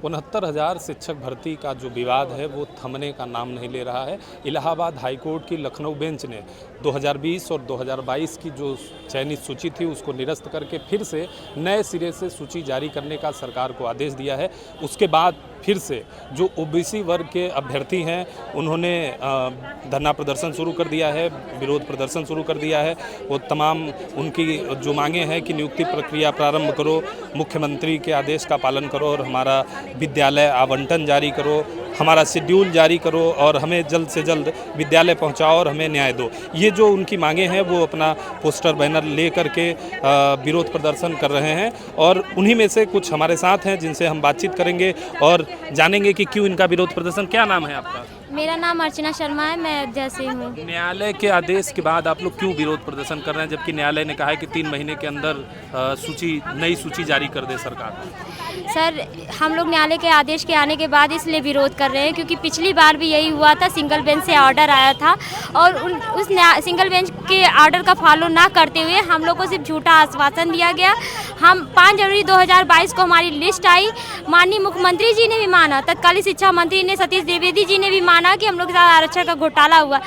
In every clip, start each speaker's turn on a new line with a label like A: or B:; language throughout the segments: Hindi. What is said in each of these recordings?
A: 69,000 शिक्षक भर्ती का जो विवाद है वो थमने का नाम नहीं ले रहा है। इलाहाबाद हाईकोर्ट की लखनऊ बेंच ने 2020 और 2022 की जो चयनित सूची थी उसको निरस्त करके फिर से नए सिरे से सूची जारी करने का सरकार को आदेश दिया है। उसके बाद फिर से जो ओबीसी वर्ग के अभ्यर्थी हैं उन्होंने धरना प्रदर्शन शुरू कर दिया है, विरोध प्रदर्शन शुरू कर दिया है। वो तमाम उनकी जो मांगे हैं कि नियुक्ति प्रक्रिया प्रारंभ करो, मुख्यमंत्री के आदेश का पालन करो और हमारा विद्यालय आवंटन जारी करो, हमारा शेड्यूल जारी करो और हमें जल्द से जल्द विद्यालय पहुंचाओ और हमें न्याय दो। ये जो उनकी मांगे हैं वो अपना पोस्टर बैनर ले करके विरोध प्रदर्शन कर रहे हैं और उन्हीं में से कुछ हमारे साथ हैं जिनसे हम बातचीत करेंगे और जानेंगे कि क्यों इनका विरोध प्रदर्शन। क्या नाम है आपका?
B: मेरा नाम अर्चना शर्मा है, मैं अध्यक्ष हूँ।
A: न्यायालय के आदेश के बाद आप लोग क्यों विरोध प्रदर्शन कर रहे हैं, जबकि न्यायालय ने कहा है कि 3 महीने के अंदर नई सूची जारी कर दे सरकार?
B: सर, हम लोग न्यायालय के आदेश के आने के बाद इसलिए विरोध कर रहे हैं क्योंकि पिछली बार भी यही हुआ था। सिंगल बेंच से ऑर्डर आया था और उस सिंगल बेंच के ऑर्डर का फॉलो ना करते हुए हम लोग को सिर्फ झूठा आश्वासन दिया गया। हम 5 जनवरी 2022 को हमारी लिस्ट आई, माननीय मुख्यमंत्री जी ने भी माना, तत्कालीन शिक्षा मंत्री ने सतीश द्विवेदी जी ने भी माना कि हम लोग के साथ आरक्षण का घोटाला हुआ।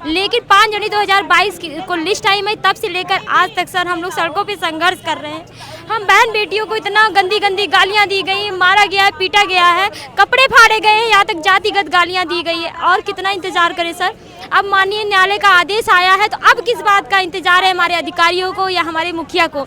B: लेकिन 5 जनवरी 2022 को लिस्ट आई, मैं तब से लेकर आज तक सर हम लोग सड़कों पे संघर्ष कर रहे हैं। हम बहन बेटियों को इतना गंदी गंदी गालियां दी गई, मारा गया है, पीटा गया है, कपड़े फाड़े गए हैं, यहाँ तक जातिगत गालियां दी गई है। और कितना इंतजार करें सर? अब माननीय न्यायालय का आदेश आया है तो अब किस बात का इंतजार है हमारे अधिकारियों को या हमारे मुखिया को?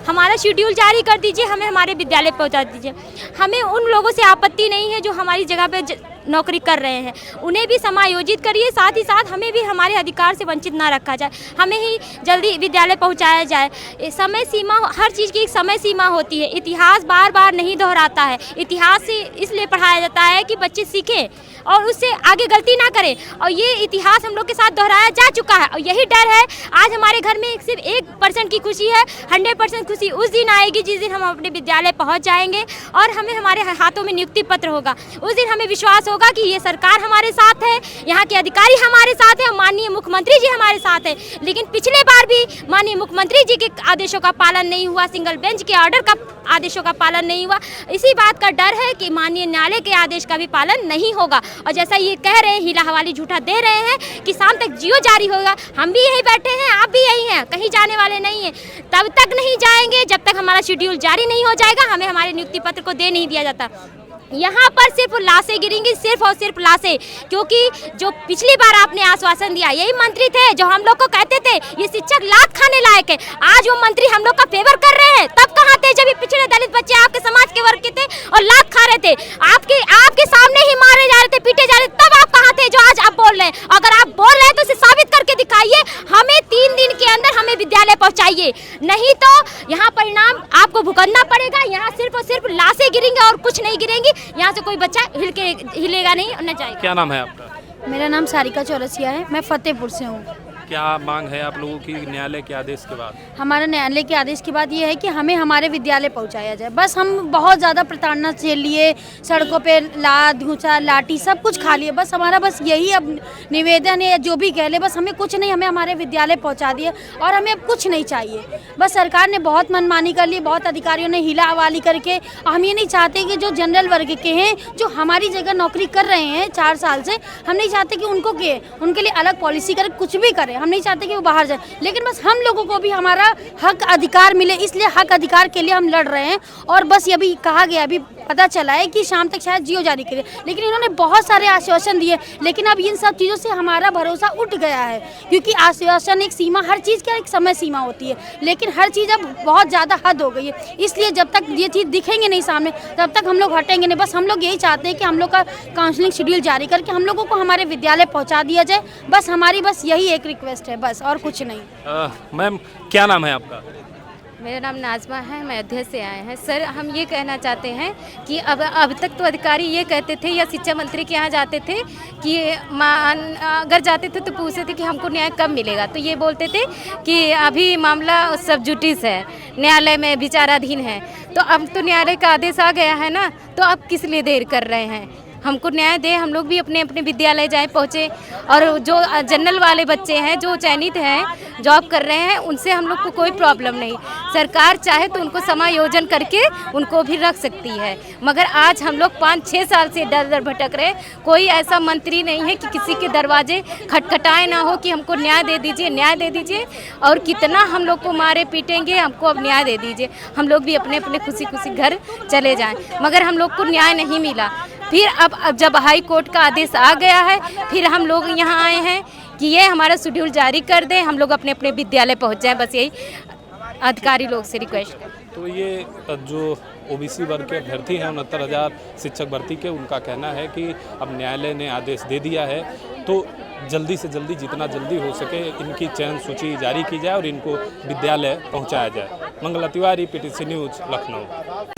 B: हमारा शेड्यूल जारी कर दीजिए, हमें हमारे विद्यालय पहुंचा दीजिए। हमें उन लोगों से आपत्ति नहीं है जो हमारी जगह पे नौकरी कर रहे हैं, उन्हें भी समायोजित करिए, साथ ही साथ हमें भी हमारे अधिकार से वंचित ना रखा जाए, हमें ही जल्दी विद्यालय पहुंचाया जाए। समय सीमा, हर चीज़ की एक समय सीमा होती है। इतिहास बार बार नहीं दोहराता है, इतिहास से इसलिए पढ़ाया जाता है कि बच्चे सीखें और उससे आगे गलती ना करें। और ये इतिहास हम लोग के साथ दोहराया जा चुका है और यही डर है। आज हमारे घर में सिर्फ 1% की खुशी है, 100% खुशी उस दिन आएगी जिस दिन हम अपने विद्यालय पहुंच जाएंगे और हमें हमारे हाथों में नियुक्ति पत्र होगा। उस दिन हमें विश्वास होगा कि ये सरकार हमारे साथ है, यहाँ के अधिकारी हमारे साथ है, माननीय मुख्यमंत्री जी हमारे साथ है। लेकिन पिछले बार भी माननीय मुख्यमंत्री जी के आदेशों का पालन नहीं हुआ, सिंगल बेंच के ऑर्डर का आदेशों का पालन नहीं हुआ। इसी बात का डर है कि माननीय न्यायालय के आदेश का भी पालन नहीं होगा। और जैसा ये कह रहे हैं, हिला हवाली झूठा दे रहे हैं कि शाम तक जियो जारी होगा, हम भी यहीं बैठे हैं, आप भी यहीं हैं, कहीं जाने वाले नहीं हैं। तब तक नहीं जाएंगे जब तक हमारा शेड्यूल जारी नहीं हो जाएगा, हमें हमारे नियुक्ति पत्र को दे नहीं दिया जाता। यहाँ पर सिर्फ लाशें गिरेंगी, सिर्फ और सिर्फ लाशें, क्योंकि जो पिछली बार आपने आश्वासन दिया, यही मंत्री थे जो हम लोग को कहते थे ये शिक्षक लात खाने लायक है। आज वो मंत्री हम लोग का फेवर कर रहे हैं, तब कहाँ थे जब ये पिछड़े दलित बच्चे आपके समाज के वर्ग के थे और लात खा रहे थे, आपके सामने ही मारे जा रहे थे, पीटे जा रहे थे, तब आप कहाँ थे जो आज आप बोल रहे हैं? अगर आप बोल रहे हैं तो इसे साबित करके दिखाइए, हमें 3 दिन के अंदर हमें विद्यालय पहुँचाइए, नहीं तो यहाँ परिणाम आपको भुगतना पड़ेगा। यहाँ सिर्फ और सिर्फ लाशें गिरेंगे और कुछ नहीं गिरेंगी, यहाँ से कोई बच्चा हिलेगा नहीं और न जाएगा।
A: क्या नाम है आपका?
C: मेरा नाम सारिका चौरसिया है, मैं फतेहपुर से हूँ।
A: क्या मांग है आप लोगों की न्यायालय के आदेश के बाद?
C: हमारे न्यायालय के आदेश के बाद ये है कि हमें हमारे विद्यालय पहुंचाया जाए। बस हम बहुत ज़्यादा प्रताड़ना झेल लिए, सड़कों पे लात घूंचा लाठी सब कुछ खा लिए। बस हमारा बस यही अब निवेदन है, जो भी कह ले, बस हमें कुछ नहीं, हमें हमारे विद्यालय पहुँचा दिए और हमें अब कुछ नहीं चाहिए। बस सरकार ने बहुत मनमानी कर ली, बहुत अधिकारियों ने हिला हवाली करके। हम ये नहीं चाहते कि जो जनरल वर्ग के हैं, जो हमारी जगह नौकरी कर रहे हैं 4 साल से, हम नहीं चाहते कि उनके लिए अलग पॉलिसी करें, कुछ भी करें, हम नहीं चाहते कि वो बाहर जाए। लेकिन बस हम लोगों को भी हमारा हक अधिकार मिले, इसलिए हक अधिकार के लिए हम लड़ रहे हैं। और बस ये भी कहा गया, अभी पता चला है कि शाम तक शायद जियो जारी करे, लेकिन इन्होंने बहुत सारे आश्वासन दिए। लेकिन अब इन सब चीज़ों से हमारा भरोसा उठ गया है, क्योंकि आश्वासन एक सीमा, हर चीज़ की एक समय सीमा होती है, लेकिन हर चीज़ अब बहुत ज़्यादा हद हो गई है। इसलिए जब तक ये चीज़ दिखेंगे नहीं सामने, तब तक हम लोग हटेंगे नहीं। बस हम लोग यही चाहते हैं कि हम लोग का काउंसलिंग शेड्यूल जारी करके हम लोगों को हमारे विद्यालय पहुँचा दिया जाए। बस हमारी बस यही एक रिक्वेस्ट है, बस और कुछ नहीं।
A: मैम, क्या नाम है आपका?
D: मेरा नाम नाजमा है, मैं अध्यक्ष से आए हैं। सर, हम ये कहना चाहते हैं कि अब तक तो अधिकारी ये कहते थे या शिक्षा मंत्री के यहाँ जाते थे कि अगर जाते थे तो पूछते थे कि हमको न्याय कब मिलेगा, तो ये बोलते थे कि अभी मामला सब जुटिस है, न्यायालय में विचाराधीन है। तो अब तो न्यायालय का आदेश आ गया है ना, तो अब किस लिए देर कर रहे हैं? हमको न्याय दे, हम लोग भी अपने अपने विद्यालय जाए पहुँचे। और जो जनरल वाले बच्चे हैं जो चयनित हैं जॉब कर रहे हैं उनसे हम लोग को कोई प्रॉब्लम नहीं। सरकार चाहे तो उनको समायोजन करके उनको भी रख सकती है, मगर आज हम लोग 5-6 साल से दर दर भटक रहे। कोई ऐसा मंत्री नहीं है कि किसी के दरवाजे खटखटाए ना हो कि हमको न्याय दे दीजिए, न्याय दे दीजिए। और कितना हम लोग को मारे पीटेंगे, हमको अब न्याय दे दीजिए। हम लोग भी अपने अपने खुशी खुशी घर चले जाएं, मगर हम लोग को न्याय नहीं मिला। फिर अब जब हाई कोर्ट का आदेश आ गया है, फिर हम लोग यहाँ आए हैं कि ये हमारा शेड्यूल जारी कर दें, हम लोग अपने अपने विद्यालय पहुँच जाएं। बस यही अधिकारी लोग से रिक्वेस्ट है।
A: तो ये जो ओबीसी वर्ग के अभ्यर्थी हैं 69,000 शिक्षक भर्ती के, उनका कहना है कि अब न्यायालय ने आदेश दे दिया है तो जल्दी से जल्दी, जितना जल्दी हो सके इनकी चयन सूची जारी की जाए और इनको विद्यालय पहुंचाया जाए। Mangala Tiwari, PTC news, Lucknow.